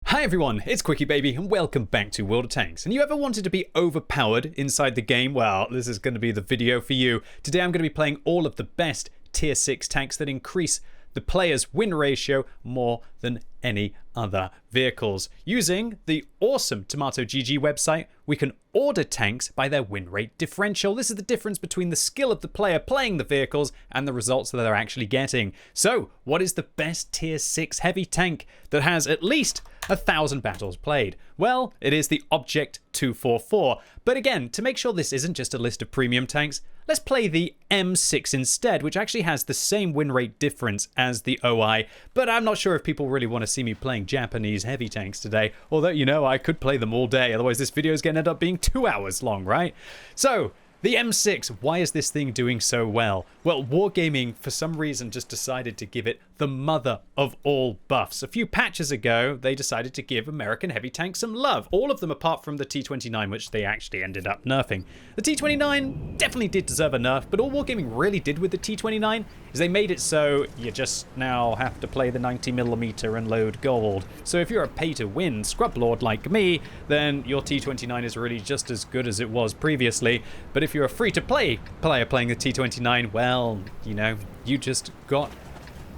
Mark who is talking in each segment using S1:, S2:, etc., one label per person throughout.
S1: Hi everyone, it's QuickyBaby and welcome back to World of Tanks. And you ever wanted to be overpowered inside the game? Well, this is going to be the video for you. Today I'm going to be playing all of the best tier 6 tanks that increase the player's win ratio more than any other vehicles. Using the awesome Tomato GG website, we can order tanks by their win rate differential. This is the difference between the skill of the player playing the vehicles and the results that they're actually getting. So, what is the best tier 6 heavy tank that has at least 1,000 battles played? Well, it is the Object 244. But again, to make sure this isn't just a list of premium tanks, let's play the M6 instead, which actually has the same win rate difference as the OI, but I'm not sure if people really want to see me playing Japanese heavy tanks today, although, you know, I could play them all day, otherwise this video is going to end up being 2 hours long, right? So, the M6, why is this thing doing so well? Well, Wargaming, for some reason, just decided to give it the mother of all buffs. A few patches ago, they decided to give American heavy tanks some love. All of them apart from the T-29, which they actually ended up nerfing. The T-29 definitely did deserve a nerf, but all Wargaming really did with the T-29 is they made it so you just now have to play the 90mm and load gold. So if you're a pay-to-win scrub lord like me, then your T-29 is really just as good as it was previously. But if you're a free-to-play player playing the T-29, well, you know, you just got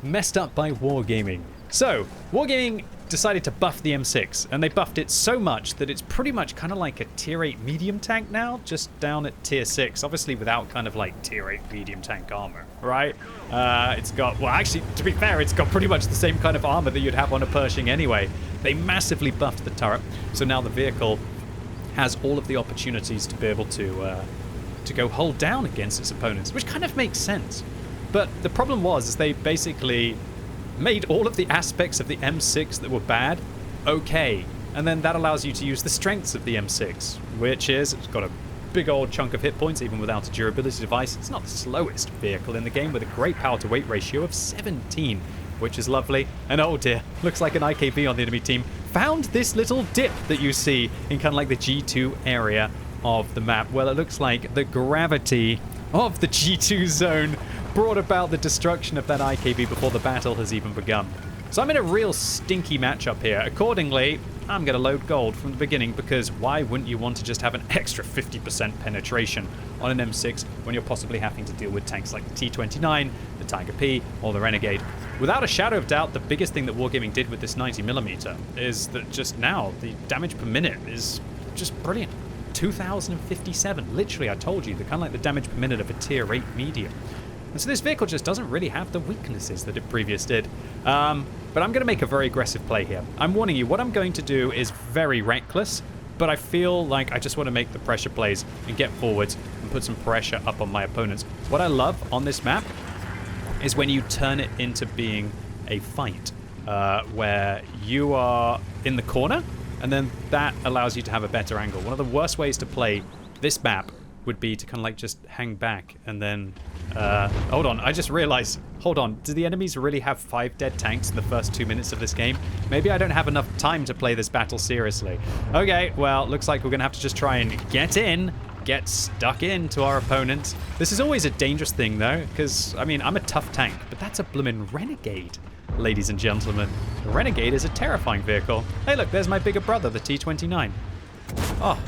S1: messed up by Wargaming. So, Wargaming decided to buff the M6, and they buffed it so much that it's pretty much kind of like a tier 8 medium tank now, just down at tier 6, obviously without kind of like tier 8 medium tank armor, right? It's got, well actually, to be fair, it's got pretty much the same kind of armor that you'd have on a Pershing anyway. They massively buffed the turret, so now the vehicle has all of the opportunities to be able to go hold down against its opponents, which kind of makes sense. But the problem is they basically made all of the aspects of the M6 that were bad okay, and then that allows you to use the strengths of the M6, which is it's got a big old chunk of hit points even without a durability device. It's not the slowest vehicle in the game with a great power to weight ratio of 17, which is lovely. And oh dear, looks like an IKB on the enemy team found this little dip that you see in kind of like the G2 area of the map. Well, it looks like the gravity of the G2 zone brought about the destruction of that IKB before the battle has even begun. So I'm in a real stinky matchup here. Accordingly, I'm going to load gold from the beginning because why wouldn't you want to just have an extra 50% penetration on an M6 when you're possibly having to deal with tanks like the T-29, the Tiger P, or the Renegade? Without a shadow of doubt, the biggest thing that Wargaming did with this 90mm is that just now the damage per minute is just brilliant. 2,057. Literally, I told you, the kind of like the damage per minute of a tier 8 medium. And so this vehicle just doesn't really have the weaknesses that it previously did. But I'm going to make a very aggressive play here. I'm warning you, what I'm going to do is very reckless, but I feel like I just want to make the pressure plays and get forwards and put some pressure up on my opponents. What I love on this map is when you turn it into being a fight, where you are in the corner, and then that allows you to have a better angle. One of the worst ways to play this map would be to kind of like just hang back and then... hold on, I just realized... Hold on, do the enemies really have 5 dead tanks in the first 2 minutes of this game? Maybe I don't have enough time to play this battle seriously. Okay, well, looks like we're going to have to just try and get stuck into our opponents. This is always a dangerous thing, though, because, I mean, I'm a tough tank, but that's a bloomin' Renegade, ladies and gentlemen. The Renegade is a terrifying vehicle. Hey, look, there's my bigger brother, the T-29. Oh,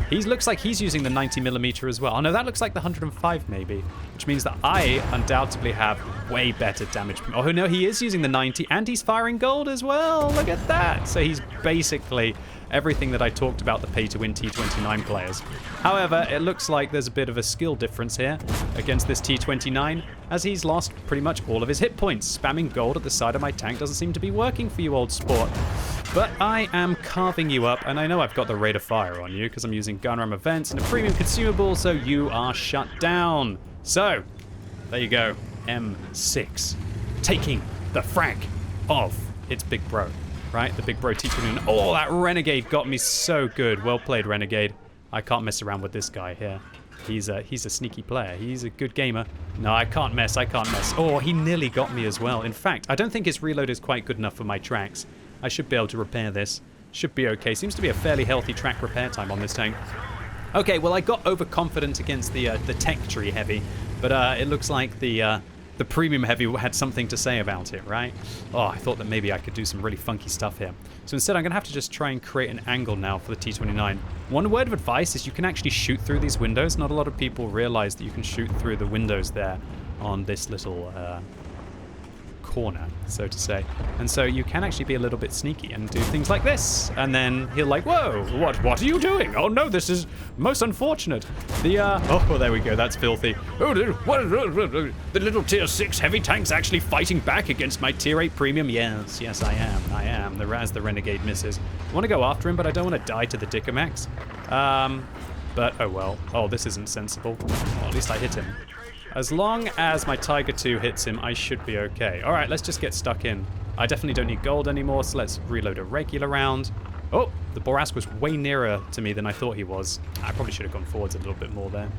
S1: he looks like he's using the 90mm as well. Oh, no, that looks like the 105 maybe, which means that I undoubtedly have way better damage. Oh, no, he is using the 90, and he's firing gold as well. Look at that. So he's basically everything that I talked about the pay-to-win T-29 players. However, it looks like there's a bit of a skill difference here against this T-29, as he's lost pretty much all of his hit points. Spamming gold at the side of my tank doesn't seem to be working for you, old sport. But I am carving you up, and I know I've got the rate of fire on you because I'm using gun ram events and a premium consumable, so you are shut down. So, there you go, M6, taking the frag of its big bro, right? The big bro T-29. Oh, that Renegade got me so good. Well played, Renegade. I can't mess around with this guy here. He's a sneaky player. He's a good gamer. No, I can't mess. Oh, he nearly got me as well. In fact, I don't think his reload is quite good enough for my tracks. I should be able to repair this. Should be okay. Seems to be a fairly healthy track repair time on this tank. Okay, well, I got overconfident against the tech tree heavy, but it looks like the the premium heavy had something to say about it, right? Oh, I thought that maybe I could do some really funky stuff here. So instead, I'm going to have to just try and create an angle now for the T29. One word of advice is you can actually shoot through these windows. Not a lot of people realize that you can shoot through the windows there on this little corner, so to say. And so you can actually be a little bit sneaky and do things like this. And then he'll like, whoa, what are you doing? Oh no, this is most unfortunate. Oh, there we go, that's filthy. Oh, the little tier 6 heavy tank's actually fighting back against my tier 8 premium. Yes, I am. As the Renegade misses. I want to go after him, but I don't want to die to the Dickomax. But, oh well. Oh, this isn't sensible. Well, at least I hit him. As long as my Tiger 2 hits him, I should be okay. Alright, let's just get stuck in. I definitely don't need gold anymore, so let's reload a regular round. Oh, the Borask was way nearer to me than I thought he was. I probably should have gone forwards a little bit more there.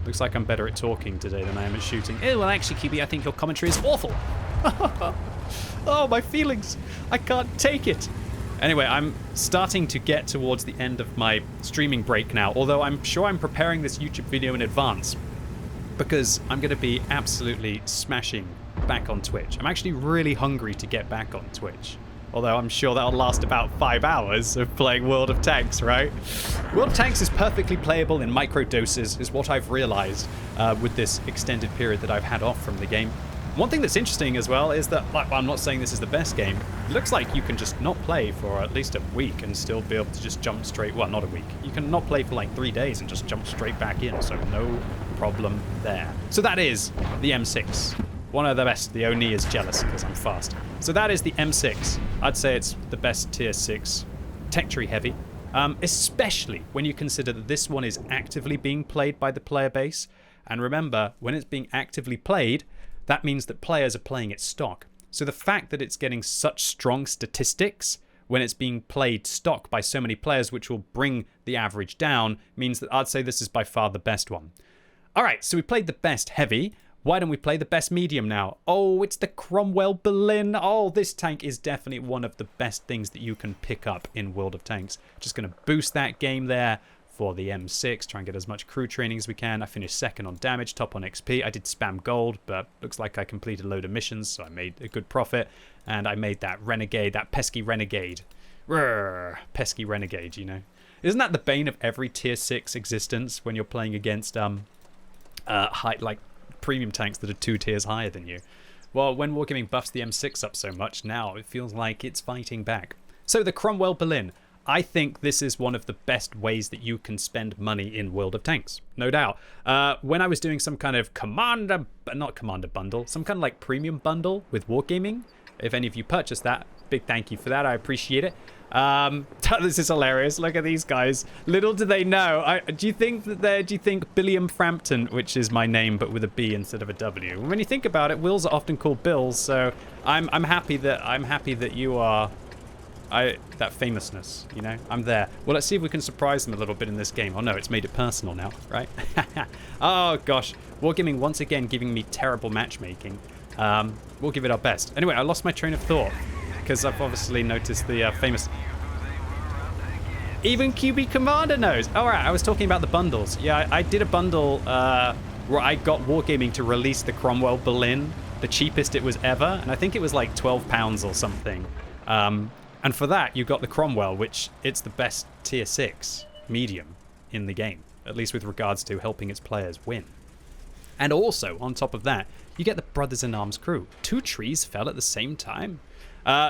S1: Looks like I'm better at talking today than I am at shooting. Oh, well, actually, QB, I think your commentary is awful. Oh, my feelings. I can't take it. Anyway, I'm starting to get towards the end of my streaming break now, although I'm sure I'm preparing this YouTube video in advance, because I'm going to be absolutely smashing back on Twitch. I'm actually really hungry to get back on Twitch. Although I'm sure that'll last about 5 hours of playing World of Tanks, right? World of Tanks is perfectly playable in micro doses, is what I've realized with this extended period that I've had off from the game. One thing that's interesting as well is that, like, I'm not saying this is the best game. It looks like you can just not play for at least a week and still be able to just jump straight, well, not a week. You can not play for like 3 days and just jump straight back in, so no problem there. So that is the M6. One of the best. The Oni is jealous because I'm fast. So that is the M6. I'd say it's the best tier 6 tech tree heavy, especially when you consider that this one is actively being played by the player base. And remember, when it's being actively played, that means that players are playing it stock. So the fact that it's getting such strong statistics when it's being played stock by so many players, which will bring the average down, means that I'd say this is by far the best one. All right, so we played the best heavy. Why don't we play the best medium now? Oh, it's the Cromwell Berlin. Oh, this tank is definitely one of the best things that you can pick up in World of Tanks. Just going to boost that game there for the M6, try and get as much crew training as we can. I finished second on damage, top on XP. I did spam gold, but looks like I completed a load of missions, so I made a good profit. And I made that Renegade, that pesky Renegade. Rrr, pesky Renegade, you know. Isn't that the bane of every tier 6 existence when you're playing against like premium tanks that are 2 tiers higher than you? Well, when Wargaming buffs the M6 up so much, now it feels like it's fighting back. So the Cromwell Berlin. I think this is one of the best ways that you can spend money in World of Tanks, no doubt. When I was doing some kind of not commander bundle, some kind of like premium bundle with Wargaming, if any of you purchased that, big thank you for that, I appreciate it. This is hilarious. Look at these guys. Little do they know. Do you think Billiam Frampton, which is my name but with a B instead of a W? When you think about it, Wills are often called Bills, so I'm happy that you are that famousness, you know. I'm there. Well, let's see if we can surprise them a little bit in this game. Oh no, it's made it personal now, right? Oh gosh, Wargaming once again giving me terrible matchmaking. We'll give it our best. Anyway, I lost my train of thought because I've obviously noticed the famous... Even QB Commander knows. All right, I was talking about the bundles. Yeah, I did a bundle where I got Wargaming to release the Cromwell Berlin, the cheapest it was ever, and I think it was like £12 or something. And for that, you got the Cromwell, which it's the best tier 6 medium in the game, at least with regards to helping its players win. And also, on top of that, you get the Brothers-in-Arms crew. 2 trees fell at the same time.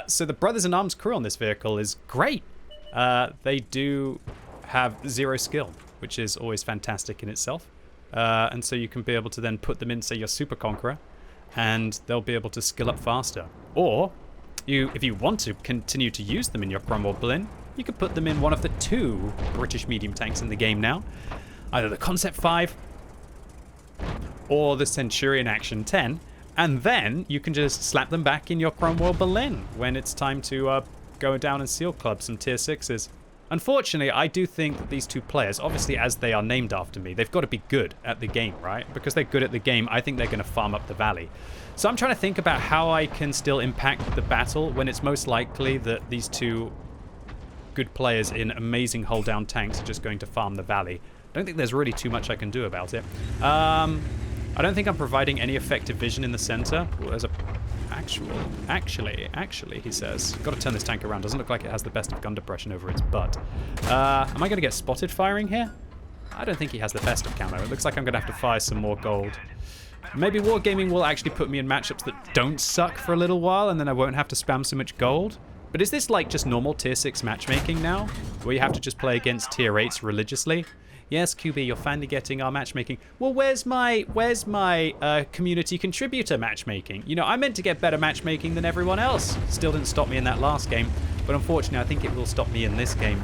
S1: So the Brothers-in-Arms crew on this vehicle is great. They do have 0 skill, which is always fantastic in itself. And so you can be able to then put them in, say, your Super Conqueror, and they'll be able to skill up faster. Or... if you want to continue to use them in your Cromwell Berlin, you could put them in one of the 2 British medium tanks in the game now. Either the Concept 5 or the Centurion Action 10. And then you can just slap them back in your Cromwell Berlin when it's time to go down and seal club some tier 6s. Unfortunately, I do think that these 2 players, obviously as they are named after me, they've got to be good at the game, right? Because they're good at the game, I think they're going to farm up the valley. So I'm trying to think about how I can still impact the battle when it's most likely that these 2 good players in amazing hold down tanks are just going to farm the valley. I don't think there's really too much I can do about it. I don't think I'm providing any effective vision in the center. Well, there's a actually, he says. Got to turn this tank around. Doesn't look like it has the best of gun depression over its butt. Am I going to get spotted firing here? I don't think he has the best of camo. It looks like I'm going to have to fire some more gold. Maybe Wargaming will actually put me in matchups that don't suck for a little while, and then I won't have to spam so much gold. But is this like just normal tier 6 matchmaking now, where you have to just play against tier 8s religiously? Yes, QB, you're finally getting our matchmaking. Well, where's my community contributor matchmaking? You know, I meant to get better matchmaking than everyone else. Still didn't stop me in that last game, but unfortunately, I think it will stop me in this game.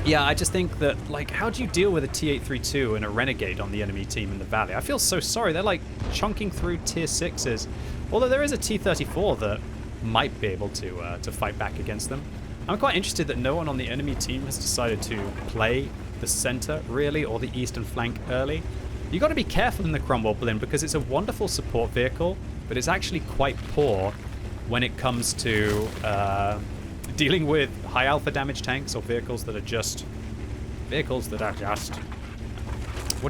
S1: Yeah, I just think that, like, how do you deal with a T832 and a Renegade on the enemy team in the Valley? I feel so sorry. They're, like, chunking through tier 6s. Although there is a T34 that might be able to fight back against them. I'm quite interested that no one on the enemy team has decided to play the center, really, or the eastern flank early. You got to be careful in the Cromwell Berlin because it's a wonderful support vehicle, but it's actually quite poor when it comes to dealing with high alpha damage tanks or vehicles that are just... What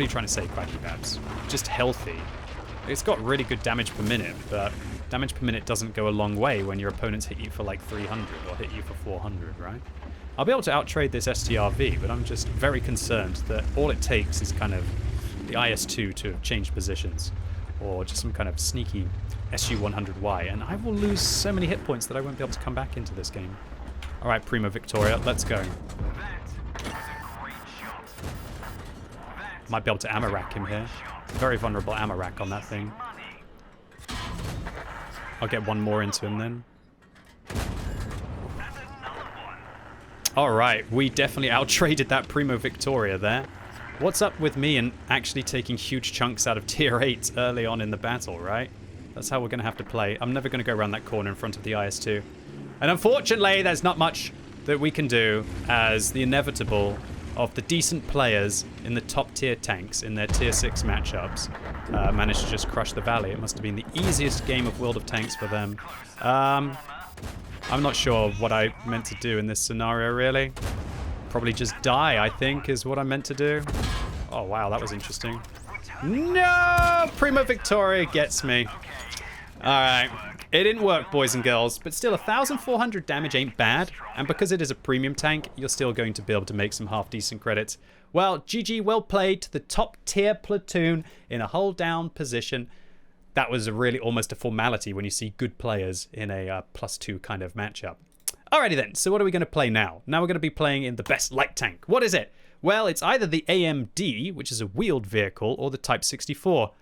S1: are you trying to say, QuickyBabs? Just healthy. It's got really good damage per minute, but damage per minute doesn't go a long way when your opponents hit you for like 300 or hit you for 400, right? I'll be able to outtrade this STRV, but I'm just very concerned that all it takes is kind of the IS-2 to have changed positions, or just some kind of sneaky SU-100Y, and I will lose so many hit points that I won't be able to come back into this game. All right, Primo Victoria, let's go. Might be able to ammo rack him here. Very vulnerable ammo rack on that thing. I'll get one more into him then. All right, we definitely outtraded that Primo Victoria there. What's up with me and actually taking huge chunks out of tier 8 early on in the battle, right? That's how we're going to have to play. I'm never going to go around that corner in front of the IS-2. And unfortunately, there's not much that we can do as the inevitable of the decent players in the top tier tanks in their tier 6 matchups managed to just crush the Valley. It must have been the easiest game of World of Tanks for them. I'm not sure what I meant to do in this scenario, really. Probably just die, I think, is what I meant to do. Oh, wow, that was interesting. No! Primo Victoria gets me. All right. It didn't work, boys and girls, but still 1,400 damage ain't bad, and because it is a premium tank, you're still going to be able to make some half-decent credits. Well, GG, well played to the top-tier platoon in a hold-down position. That was really almost a formality when you see good players in a +2 kind of matchup. Alrighty then, so what are we going to play now? Now we're going to be playing in the best light tank. What is it? Well, it's either the AMD, which is a wheeled vehicle, or the Type 64.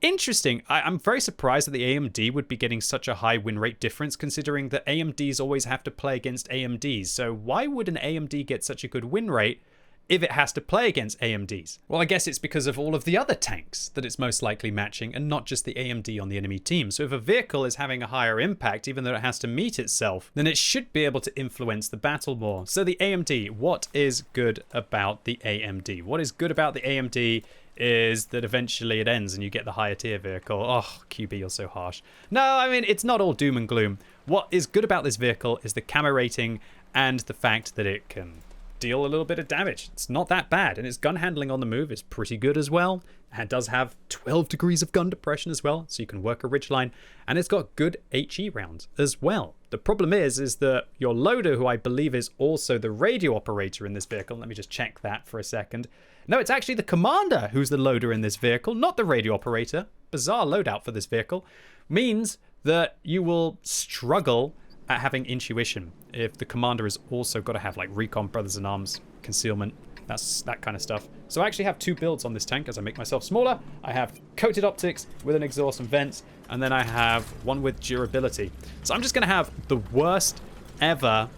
S1: Interesting. I'm very surprised that the AMD would be getting such a high win rate difference, considering that AMDs always have to play against AMDs. So why would an AMD get such a good win rate if it has to play against AMDs? Well, I guess it's because of all of the other tanks that it's most likely matching, and not just the AMD on the enemy team. So if a vehicle is having a higher impact, even though it has to meet itself, then it should be able to influence the battle more. So the AMD, what is good about the AMD? What is good about the AMD is that eventually it ends and you get the higher tier vehicle. Oh, QB, you're so harsh. No, I mean, it's not all doom and gloom. What is good about this vehicle is the camo rating and the fact that it can deal a little bit of damage. It's not that bad, and its gun handling on the move is pretty good as well. It does have 12 degrees of gun depression as well, so you can work a ridgeline, and it's got good HE rounds as well. The problem is that your loader, who I believe is also the radio operator in this vehicle, let me just check that for a second. No, it's actually the commander who's the loader in this vehicle, not the radio operator. Bizarre loadout for this vehicle. Means that you will struggle at having intuition if the commander has also got to have like recon, brothers in arms, concealment, that kind of stuff. So I actually have two builds on this tank as I make myself smaller. I have coated optics with an exhaust and vents, and then I have one with durability. So I'm just going to have the worst ever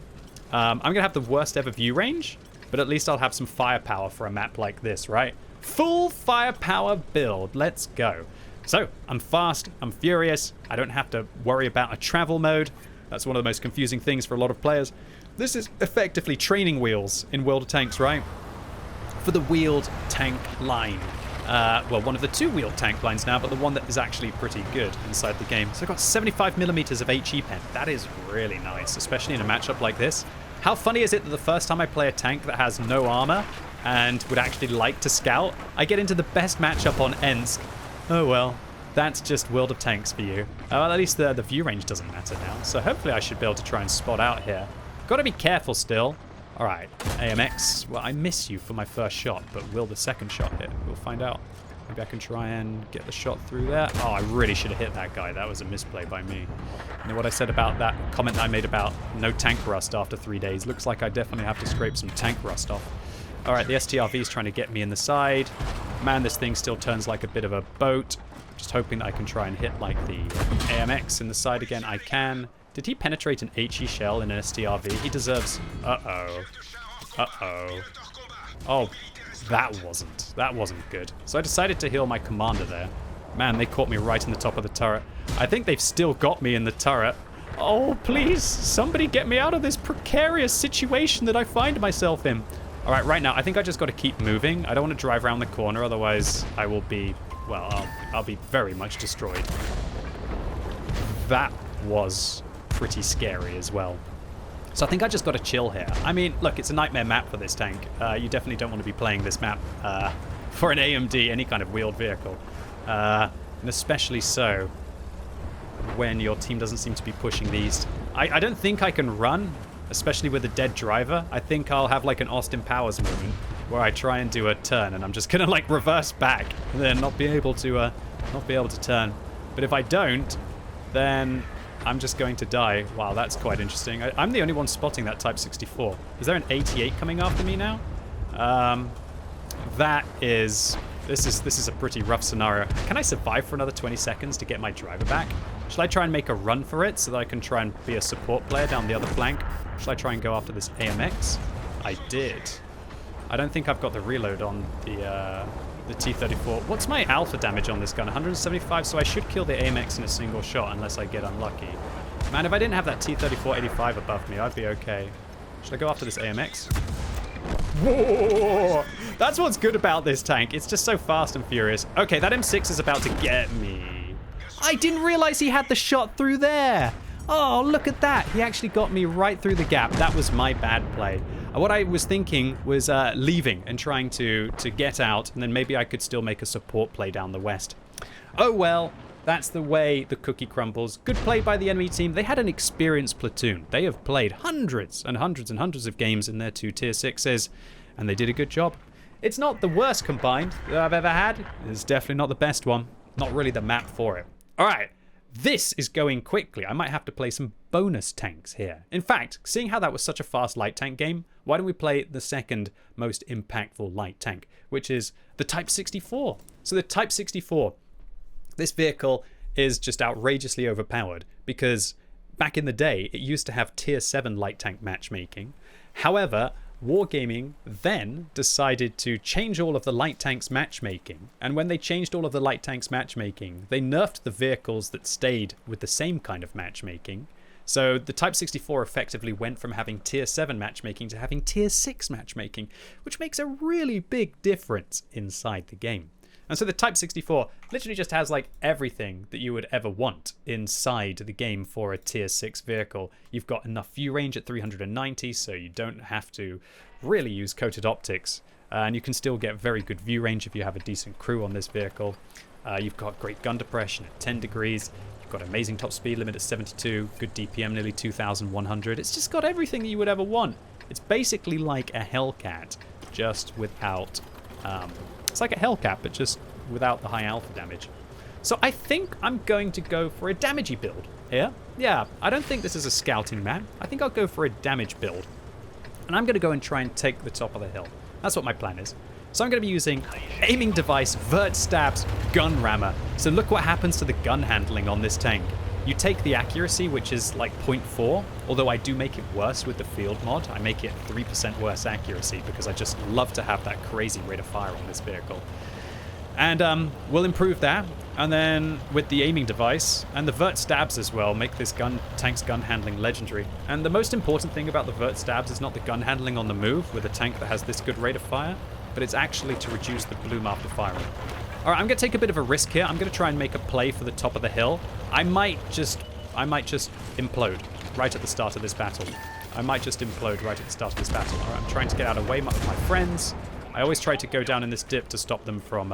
S1: view range, but at least I'll have some firepower for a map like this, right? Full firepower build. Let's go. So I'm fast, I'm furious. I don't have to worry about a travel mode. That's one of the most confusing things for a lot of players. This is effectively training wheels in World of Tanks, right? For the wheeled tank line. Well, one of the two wheeled tank lines now, but the one that is actually pretty good inside the game. So I've got 75mm of HE pen. That is really nice, especially in a matchup like this. How funny is it that the first time I play a tank that has no armor, and would actually like to scout. I get into the best matchup on Ensk. Oh well, that's just World of Tanks for you. Well, at least the view range doesn't matter now, so hopefully I should be able to try and spot out here. Got to be careful still. All right, AMX, well, I miss you for my first shot, but will the second shot hit? We'll find out. Maybe I can try and get the shot through there. Oh, I really should have hit that guy. That was a misplay by me. You know what I said about that comment I made about no tank rust after 3 days? Looks like I definitely have to scrape some tank rust off. All right, the STRV is trying to get me in the side. Man, this thing still turns like a bit of a boat. Just hoping that I can try and hit like the AMX in the side again. I can. Did he penetrate an HE shell in an STRV? He deserves... Uh-oh. Uh-oh. Oh, that wasn't good. So I decided to heal my commander there. Man, they caught me right in the top of the turret. I think they've still got me in the turret. Oh, please, somebody get me out of this precarious situation that I find myself in. All right, right now, I think I just got to keep moving. I don't want to drive around the corner, otherwise I will be, well, I'll be very much destroyed. That was pretty scary as well. So I think I just got to chill here. I mean, look, it's a nightmare map for this tank. You definitely don't want to be playing this map for an AMD, any kind of wheeled vehicle. And especially so when your team doesn't seem to be pushing these. I don't think I can run, especially with a dead driver. I think I'll have like an Austin Powers moment where I try and do a turn and I'm just gonna like reverse back and then not be able to turn. But if I don't, then I'm just going to die. Wow, that's quite interesting. I'm the only one spotting that Type 64. Is there an 88 coming after me now? This is a pretty rough scenario. Can I survive for another 20 seconds to get my driver back? Should I try and make a run for it so that I can try and be a support player down the other flank? Should I try and go after this AMX? I did. I don't think I've got the reload on the T-34. What's my alpha damage on this gun? 175, so I should kill the AMX in a single shot unless I get unlucky. Man, if I didn't have that T-34-85 above me, I'd be okay. Should I go after this AMX? Whoa! That's what's good about this tank. It's just so fast and furious. Okay, that M6 is about to get me. I didn't realize he had the shot through there. Oh, look at that. He actually got me right through the gap. That was my bad play. What I was thinking was leaving and trying to get out, and then maybe I could still make a support play down the west. Oh well, that's the way the cookie crumbles. Good play by the enemy team. They had an experienced platoon. They have played hundreds and hundreds and hundreds of games in their 2 tier 6s, and they did a good job. It's not the worst combined that I've ever had. It's definitely not the best one. Not really the map for it. All right. This is going quickly. I might have to play some bonus tanks here. In fact, seeing how that was such a fast light tank game, why don't we play the second most impactful light tank, which is the Type 64. So the Type 64, this vehicle is just outrageously overpowered because back in the day, it used to have tier 7 light tank matchmaking. However, Wargaming then decided to change all of the light tanks matchmaking, and when they changed all of the light tanks matchmaking, they nerfed the vehicles that stayed with the same kind of matchmaking. So the Type 64 effectively went from having tier 7 matchmaking to having tier 6 matchmaking, which makes a really big difference inside the game. And so the Type 64 literally just has like everything that you would ever want inside the game for a tier 6 vehicle. You've got enough view range at 390, so you don't have to really use coated optics. And you can still get very good view range if you have a decent crew on this vehicle. You've got great gun depression at 10 degrees. You've got amazing top speed limit at 72, good DPM nearly 2,100. It's just got everything that you would ever want. It's basically like a Hellcat, just without... It's like a Hellcat, but just without the high alpha damage. So I think I'm going to go for a damagey build here. Yeah, I don't think this is a scouting map. I think I'll go for a damage build. And I'm going to go and try and take the top of the hill. That's what my plan is. So I'm going to be using aiming device, vert stabs, gun rammer. So look what happens to the gun handling on this tank. You take the accuracy, which is like 0.4, although I do make it worse with the field mod. I make it 3% worse accuracy because I just love to have that crazy rate of fire on this vehicle. And we'll improve that. And then with the aiming device and the vert stabs as well, make this tank's gun handling legendary. And the most important thing about the vert stabs is not the gun handling on the move with a tank that has this good rate of fire, but it's actually to reduce the bloom after firing. All right, I'm going to take a bit of a risk here. I'm going to try and make a play for the top of the hill. I might just implode right at the start of this battle. All right, I'm trying to get out of the way of my friends. I always try to go down in this dip to stop them from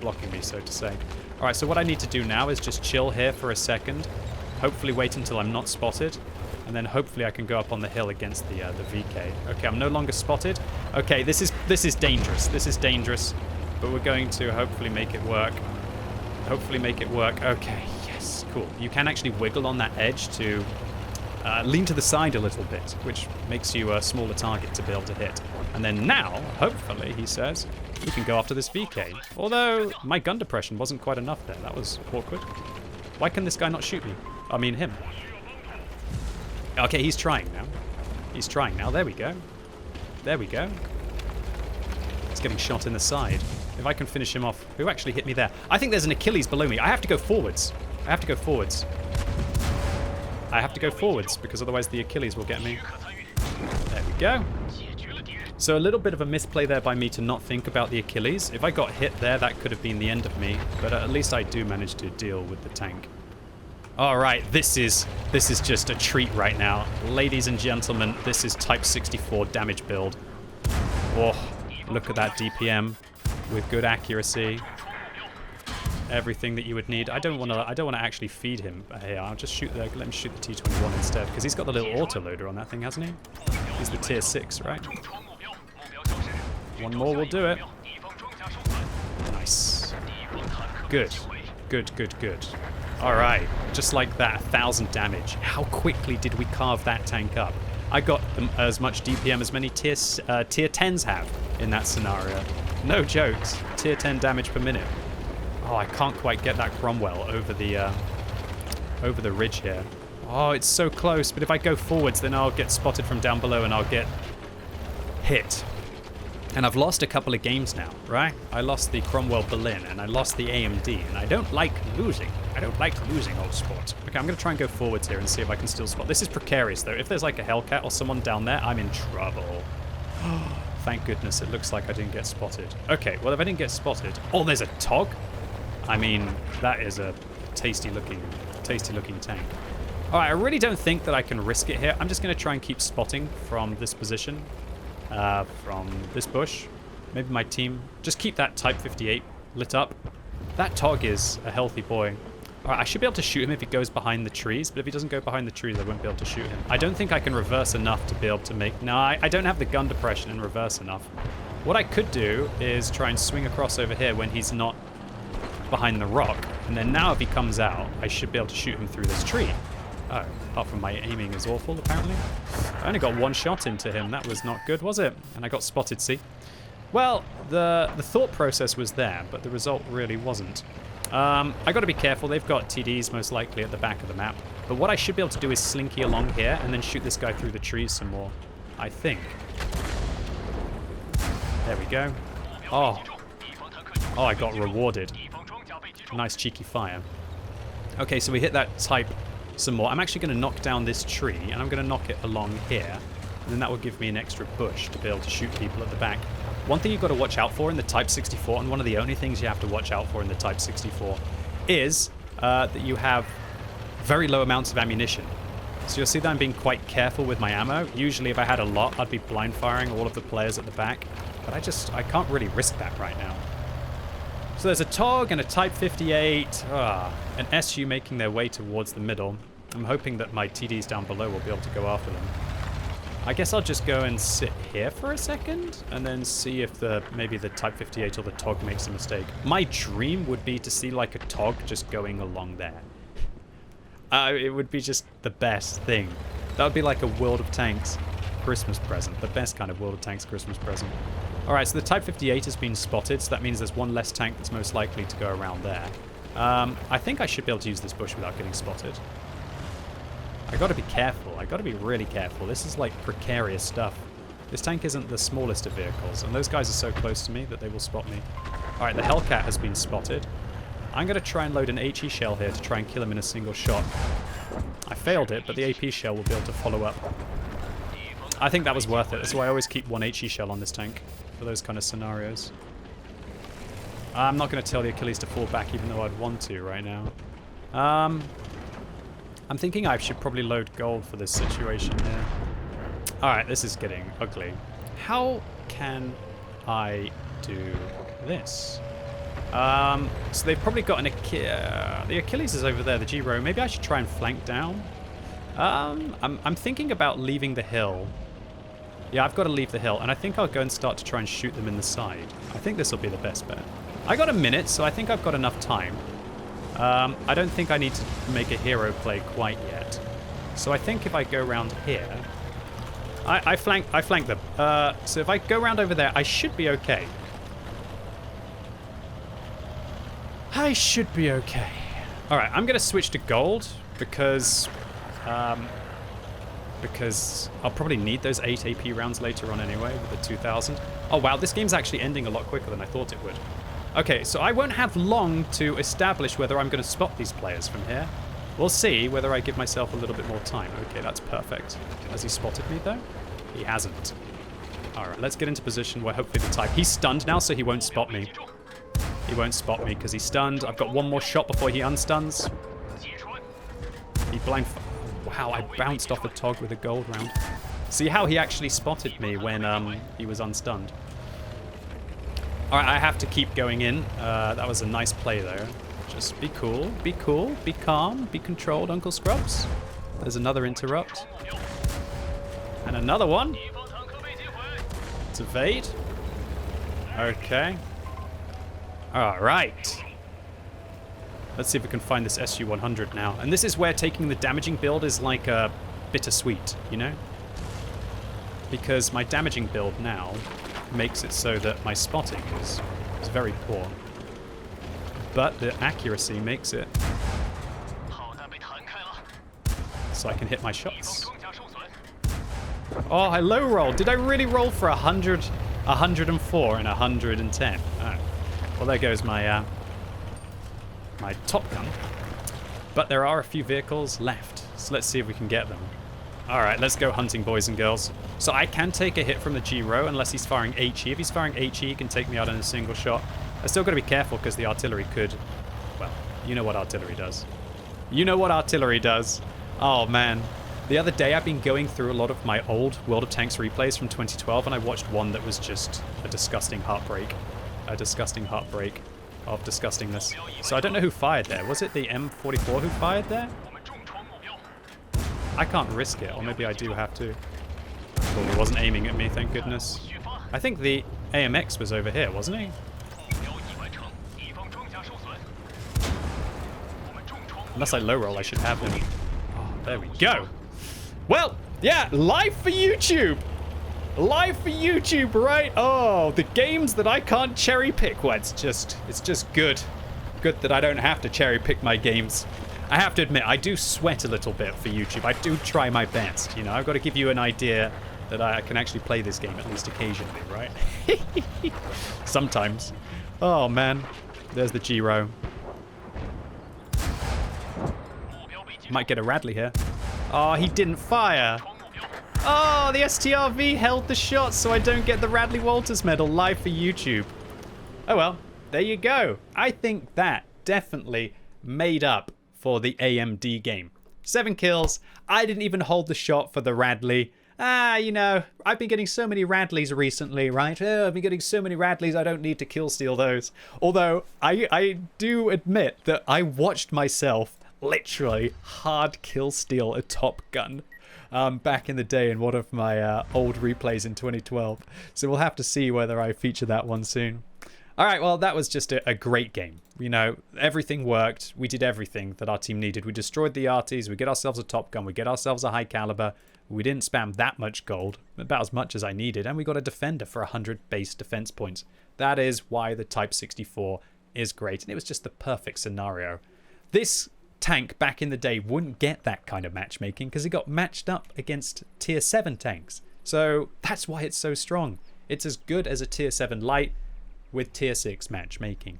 S1: blocking me, so to say. All right, so what I need to do now is just chill here for a second. Hopefully wait until I'm not spotted. And then hopefully I can go up on the hill against the VK. Okay, I'm no longer spotted. Okay, this is dangerous. This is dangerous. But we're going to hopefully make it work. Hopefully make it work. Okay, yes, cool. You can actually wiggle on that edge to lean to the side a little bit, which makes you a smaller target to be able to hit. And then now, hopefully, he says, we can go after this VK. Although, my gun depression wasn't quite enough there. That was awkward. Why can this guy not shoot me? I mean, him. Okay, he's trying now. He's trying now. There we go. There we go. He's getting shot in the side. If I can finish him off. Who actually hit me there? I think there's an Achilles below me. I have to go forwards. I have to go forwards. I have to go forwards because otherwise the Achilles will get me. There we go. So a little bit of a misplay there by me to not think about the Achilles. If I got hit there, that could have been the end of me. But at least I do manage to deal with the tank. All right, this is just a treat right now. Ladies and gentlemen, this is Type 64 damage build. Oh, look at that DPM with good accuracy. Everything that you would need. I don't want to actually feed him here. I'll just let him shoot the T21 instead because he's got the little autoloader on that thing, hasn't he? He's the tier 6, right? One more will do it. Nice. Good. Good, good, good. All right, just like that, 1,000 damage. How quickly did we carve that tank up? I got as much DPM as many tier 10s have in that scenario. No jokes. Tier 10 damage per minute. Oh, I can't quite get that Cromwell over the ridge here. Oh, it's so close. But if I go forwards, then I'll get spotted from down below and I'll get hit. And I've lost a couple of games now, right? I lost the Cromwell Berlin and I lost the AMD, and I don't like losing. I don't like losing, old sport. Okay, I'm going to try and go forwards here and see if I can still spot. This is precarious, though. If there's like a Hellcat or someone down there, I'm in trouble. Thank goodness it looks like I didn't get spotted. Okay, well, if I didn't get spotted... Oh, there's a TOG? I mean, that is a tasty-looking tank. All right, I really don't think that I can risk it here. I'm just going to try and keep spotting from this position. From this bush. Maybe my team. Just keep that Type 58 lit up. That TOG is a healthy boy. Alright, I should be able to shoot him if he goes behind the trees, but if he doesn't go behind the trees, I won't be able to shoot him. I don't think I can reverse enough to be able to make... No, I don't have the gun depression and reverse enough. What I could do is try and swing across over here when he's not behind the rock, and then now if he comes out, I should be able to shoot him through this tree. Oh, apart from my aiming is awful, apparently. I only got one shot into him. That was not good, was it? And I got spotted, see? Well, the thought process was there, but the result really wasn't. I got to be careful. They've got TDs most likely at the back of the map. But what I should be able to do is slinky along here and then shoot this guy through the trees some more, I think. There we go. Oh, I got rewarded. Nice cheeky fire. Okay, so we hit that Type some more. I'm actually going to knock down this tree, and I'm going to knock it along here. And then that will give me an extra push to be able to shoot people at the back. One thing you've got to watch out for in the Type 64, and one of the only things you have to watch out for in the Type 64, is that you have very low amounts of ammunition. So you'll see that I'm being quite careful with my ammo. Usually if I had a lot, I'd be blind firing all of the players at the back. But I can't really risk that right now. So there's a TOG and a Type 58, an SU making their way towards the middle. I'm hoping that my TDs down below will be able to go after them. I guess I'll just go and sit here for a second and then see if maybe the Type 58 or the TOG makes a mistake. My dream would be to see like a TOG just going along there. It would be just the best thing. That would be like a World of Tanks Christmas present. The best kind of World of Tanks Christmas present. Alright, so the Type 58 has been spotted, so that means there's one less tank that's most likely to go around there. I think I should be able to use this bush without getting spotted. I gotta be careful. I gotta be really careful. This is like precarious stuff. This tank isn't the smallest of vehicles, and those guys are so close to me that they will spot me. Alright, the Hellcat has been spotted. I'm gonna try and load an HE shell here to try and kill him in a single shot. I failed it, but the AP shell will be able to follow up. I think that was worth it. That's why I always keep one HE shell on this tank for those kind of scenarios. I'm not going to tell the Achilles to fall back, even though I'd want to right now. I'm thinking I should probably load gold for this situation here. Alright, this is getting ugly. How can I do this? So they've probably got an the Achilles is over there, the Giro. Maybe I should try and flank down. I'm thinking about leaving the hill. Yeah, I've got to leave the hill, and I think I'll go and start to try and shoot them in the side. I think this will be the best bet. I got a minute, so I think I've got enough time. I don't think I need to make a hero play quite yet. So I think if I go around here, I flank them. So if I go around over there, I should be okay. I should be okay. All right, I'm going to switch to gold because I'll probably need those 8 AP rounds later on anyway with the 2000. Oh, wow, this game's actually ending a lot quicker than I thought it would. Okay, so I won't have long to establish whether I'm going to spot these players from here. We'll see whether I give myself a little bit more time. Okay, that's perfect. Has he spotted me, though? He hasn't. All right, let's get into position where hopefully the type... He's stunned now, so he won't spot me. He won't spot me because he's stunned. I've got one more shot before he unstuns. He blind... Wow, I bounced off a Tog with a gold round. See how he actually spotted me when he was unstunned. All right, I have to keep going in. That was a nice play, though. Just be cool, be calm, be controlled, Uncle Scrubs. There's another interrupt. And another one. To evade. Okay. All right. Let's see if we can find this SU-100 now. And this is where taking the damaging build is like a bittersweet, you know? Because my damaging build now makes it so that my spotting is very poor. But the accuracy makes it so I can hit my shots. Oh, I low rolled. Did I really roll for 100, 104, and 110? Oh. Well, there goes my my top gun. But there are a few vehicles left, so let's see if we can get them. All right, let's go hunting, boys and girls. So I can take a hit from the Giro unless he's firing HE. If he's firing HE, he can take me out in a single shot. I still got to be careful because the artillery could... Well, you know what artillery does. You know what artillery does. Oh, man. The other day, I've been going through a lot of my old World of Tanks replays from 2012, and I watched one that was just a disgusting heartbreak. A disgusting heartbreak of disgustingness. So I don't know who fired there. Was it the M44 who fired there? I can't risk it, or maybe I do have to. Well, he wasn't aiming at me, thank goodness. I think the AMX was over here, wasn't he? Unless I low roll, I should have him. Oh, there we go. Well, yeah, live for YouTube. Live for YouTube, right? Oh, the games that I can't cherry pick. Well, it's just good. Good that I don't have to cherry pick my games. I have to admit, I do sweat a little bit for YouTube. I do try my best, you know. I've got to give you an idea that I can actually play this game at least occasionally, right? Sometimes. Oh, man. There's the Giro. Might get a Radley here. Oh, he didn't fire. Oh, the STRV held the shot so I don't get the Radley Walters medal live for YouTube. Oh, well. There you go. I think that definitely made up for the AMD game. 7 kills. I didn't even hold the shot for the Radley. You know, I've been getting so many Radleys recently, right? Oh, I've been getting so many Radleys, I don't need to kill steal those. Although, I do admit that I watched myself literally hard kill steal a Top Gun back in the day in one of my old replays in 2012. So we'll have to see whether I feature that one soon. All right, well, that was just a great game. You know, everything worked. We did everything that our team needed. We destroyed the arties. We get ourselves a Top Gun. We get ourselves a high caliber. We didn't spam that much gold, about as much as I needed. And we got a defender for 100 base defense points. That is why the Type 64 is great. And it was just the perfect scenario. This tank back in the day wouldn't get that kind of matchmaking because it got matched up against tier 7 tanks. So that's why it's so strong. It's as good as a tier 7 light with tier 6 matchmaking.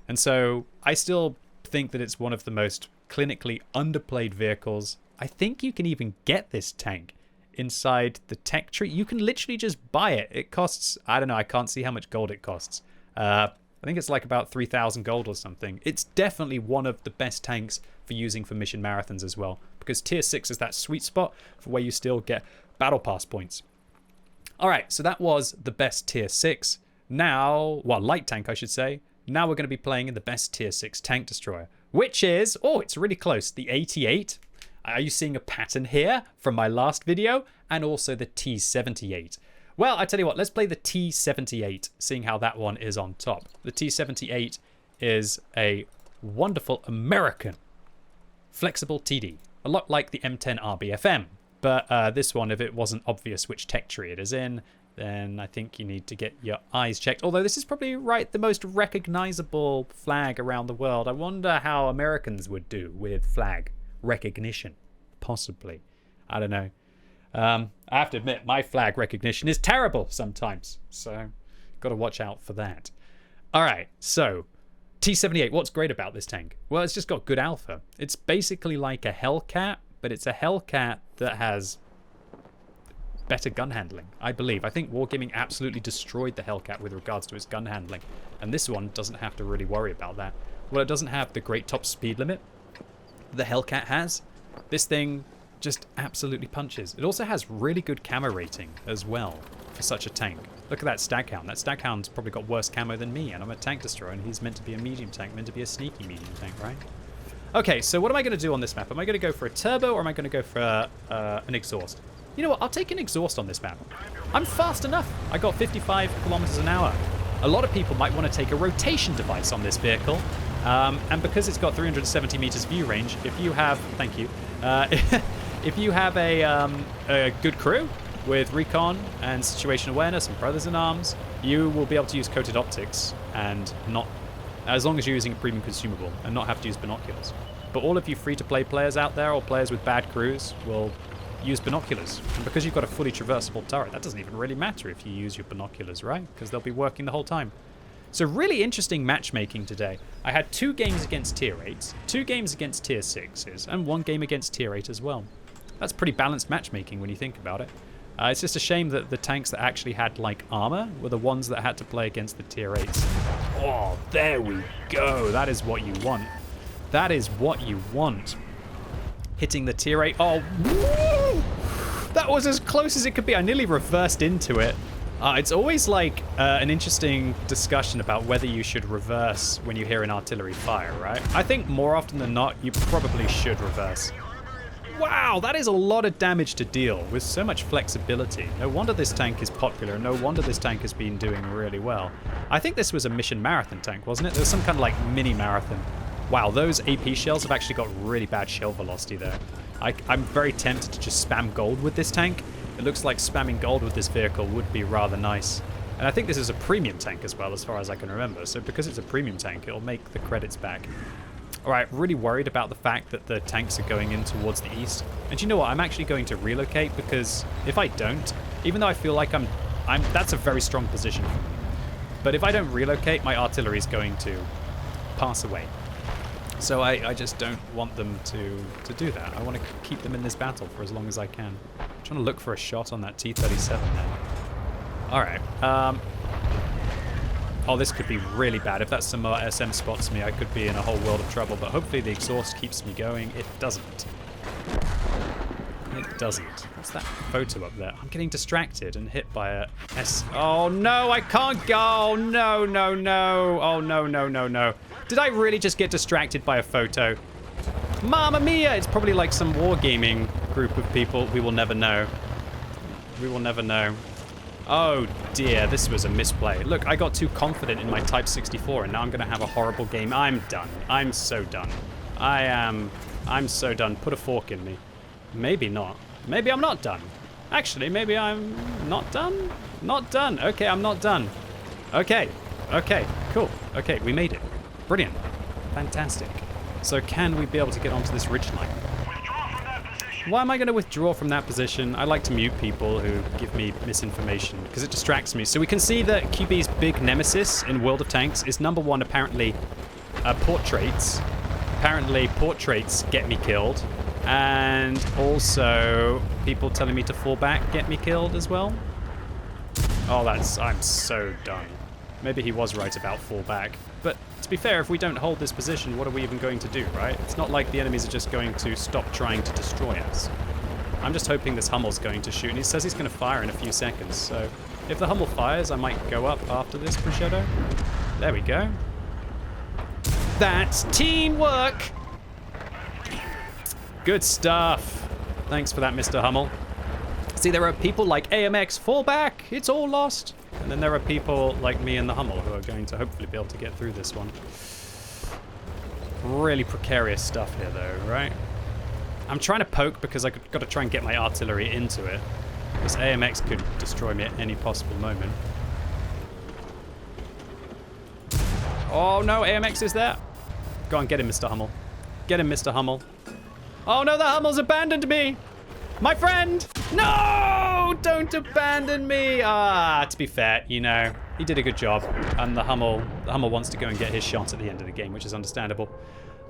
S1: And so I still think that it's one of the most clinically underplayed vehicles. I think you can even get this tank inside the tech tree. You can literally just buy it. It costs, I don't know, I can't see how much gold it costs. I think it's like about 3,000 gold or something. It's definitely one of the best tanks for using for mission marathons as well, because tier 6 is that sweet spot for where you still get battle pass points. All right, so that was the best tier 6. Now, well, light tank, I should say. Now we're going to be playing in the best tier 6 tank destroyer, which is, oh, it's really close, the 88. Are you seeing a pattern here from my last video? And also the T78. Well, I tell you what, let's play the T78, seeing how that one is on top. The T78 is a wonderful American flexible TD, a lot like the M10 RBFM. But this one, if it wasn't obvious which tech tree it is in, then I think you need to get your eyes checked. Although this is probably the most recognizable flag around the world. I wonder how Americans would do with flag recognition. Possibly. I don't know. I have to admit, my flag recognition is terrible sometimes. So, got to watch out for that. All right, so T78, what's great about this tank? Well, it's just got good alpha. It's basically like a Hellcat, but it's a Hellcat that has better gun handling, I believe. I think Wargaming absolutely destroyed the Hellcat with regards to its gun handling, and this one doesn't have to really worry about that. Well, it doesn't have the great top speed limit the Hellcat has. This thing just absolutely punches. It also has really good camo rating as well for such a tank. Look at that Staghound. That Staghound's probably got worse camo than me, and I'm a tank destroyer, and he's meant to be a medium tank, meant to be a sneaky medium tank, right? Okay, so what am I going to do on this map? Am I going to go for a turbo, or am I going to go for an exhaust? You know what? I'll take an exhaust on this map. I'm fast enough. I got 55 kilometers an hour. A lot of people might want to take a rotation device on this vehicle. And because it's got 370 meters view range, if you have, thank you, if you have a good crew with recon and situation awareness and brothers in arms, you will be able to use coated optics and not, as long as you're using a premium consumable, and not have to use binoculars. But all of you free-to-play players out there, or players with bad crews, will use binoculars. And because you've got a fully traversable turret, that doesn't even really matter if you use your binoculars, right? Because they'll be working the whole time. So really interesting matchmaking today. I had 2 games against tier 8s, 2 games against tier 6s, and 1 game against tier 8 as well. That's pretty balanced matchmaking when you think about it. It's just a shame that the tanks that actually had, like, armor were the ones that had to play against the tier 8s. Oh, there we go. That is what you want. That is what you want. Hitting the tier 8. Oh, woo! That was as close as it could be. I nearly reversed into it. It's always like an interesting discussion about whether you should reverse when you hear an artillery fire, right? I think more often than not, you probably should reverse. Wow, that is a lot of damage to deal with so much flexibility. No wonder this tank is popular. No wonder this tank has been doing really well. I think this was a mission marathon tank, wasn't it? There was some kind of like mini marathon. Wow, those AP shells have actually got really bad shell velocity there. I'm very tempted to just spam gold with this tank. It looks like spamming gold with this vehicle would be rather nice. And I think this is a premium tank as well, as far as I can remember. So because it's a premium tank, it'll make the credits back. All right, really worried about the fact that the tanks are going in towards the east. And you know what? I'm actually going to relocate, because if I don't, even though I feel like that's a very strong position for me. But if I don't relocate, my artillery is going to pass away. So I just don't want them to do that. I want to keep them in this battle for as long as I can. I'm trying to look for a shot on that T-37 now. All right. Oh, this could be really bad. If that Samoa SM spots me, I could be in a whole world of trouble. But hopefully the exhaust keeps me going. It doesn't. It doesn't. What's that photo up there? I'm getting distracted and hit by a S. Oh, no, I can't go. Oh, no, no, no. Oh, no, no, no, no. Did I really just get distracted by a photo? Mamma mia! It's probably like some wargaming group of people. We will never know. We will never know. Oh dear, this was a misplay. Look, I got too confident in my Type 64 and now I'm going to have a horrible game. I'm done. I'm so done. I'm so done. Put a fork in me. Maybe not. Maybe I'm not done. Actually, maybe I'm not done? Not done. Okay, I'm not done. Okay. Okay, cool. Okay, we made it. Brilliant. Fantastic. So can we be able to get onto this ridgeline? Why am I going to withdraw from that position? I like to mute people who give me misinformation because it distracts me. So we can see that QB's big nemesis in World of Tanks is #1 apparently portraits. Apparently portraits get me killed. And also people telling me to fall back get me killed as well. Oh, I'm so done. Maybe he was right about fall back. But to be fair, if we don't hold this position, what are we even going to do, right? It's not like the enemies are just going to stop trying to destroy us. I'm just hoping this Hummel's going to shoot, and he says he's going to fire in a few seconds. So if the Hummel fires, I might go up after this Progetto. There we go. That's teamwork! Good stuff. Thanks for that, Mr. Hummel. See, there are people like AMX, fall back, it's all lost. And then there are people like me and the Hummel who are going to hopefully be able to get through this one. Really precarious stuff here though, right? I'm trying to poke because I've got to try and get my artillery into it. This AMX could destroy me at any possible moment. Oh no, AMX is there. Go on, get him, Mr. Hummel. Get him, Mr. Hummel. Oh no, the Hummel's abandoned me! My friend! No! Don't abandon me! Ah, to be fair, you know, he did a good job. And the Hummel wants to go and get his shot at the end of the game, which is understandable.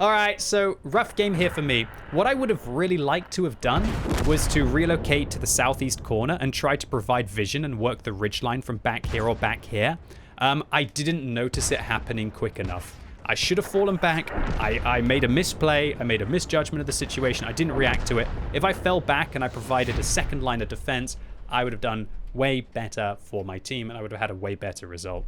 S1: All right, so rough game here for me. What I would have really liked to have done was to relocate to the southeast corner and try to provide vision and work the ridgeline from back here or back here. I didn't notice it happening quick enough. I should have fallen back. I made a misplay. I made a misjudgment of the situation. I didn't react to it. If I fell back and I provided a second line of defense, I would have done way better for my team and I would have had a way better result.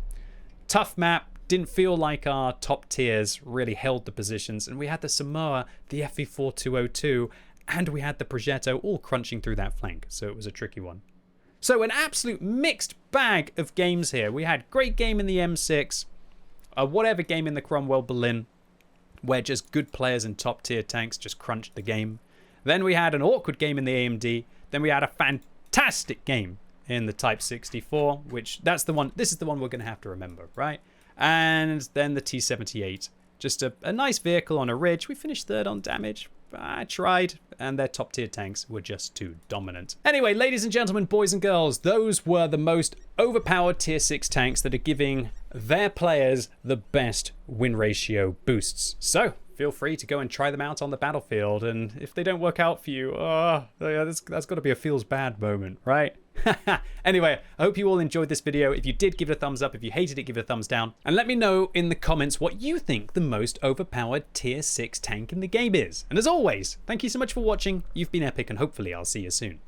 S1: Tough map. Didn't feel like our top tiers really held the positions. And we had the Samoa, the FE4202, and we had the Progetto all crunching through that flank. So it was a tricky one. So an absolute mixed bag of games here. We had great game in the M6. Whatever game in the Cromwell Berlin, where just good players and top tier tanks just crunched the game. Then we had an awkward game in the AMD. Then we had a fantastic game in the Type 64, which this is the one we're going to have to remember, right? And then the T78, just a nice vehicle on a ridge. We finished third on damage. I tried, and their top tier tanks were just too dominant. Anyway, ladies and gentlemen, boys and girls, those were the most overpowered tier 6 tanks that are giving their players the best win ratio boosts. So feel free to go and try them out on the battlefield, and if they don't work out for you, that's got to be a feels bad moment, right? Anyway, I hope you all enjoyed this video. If you did, give it a thumbs up. If you hated it, give it a thumbs down. And let me know in the comments what you think the most overpowered tier 6 tank in the game is. And as always, thank you so much for watching. You've been epic, and hopefully I'll see you soon.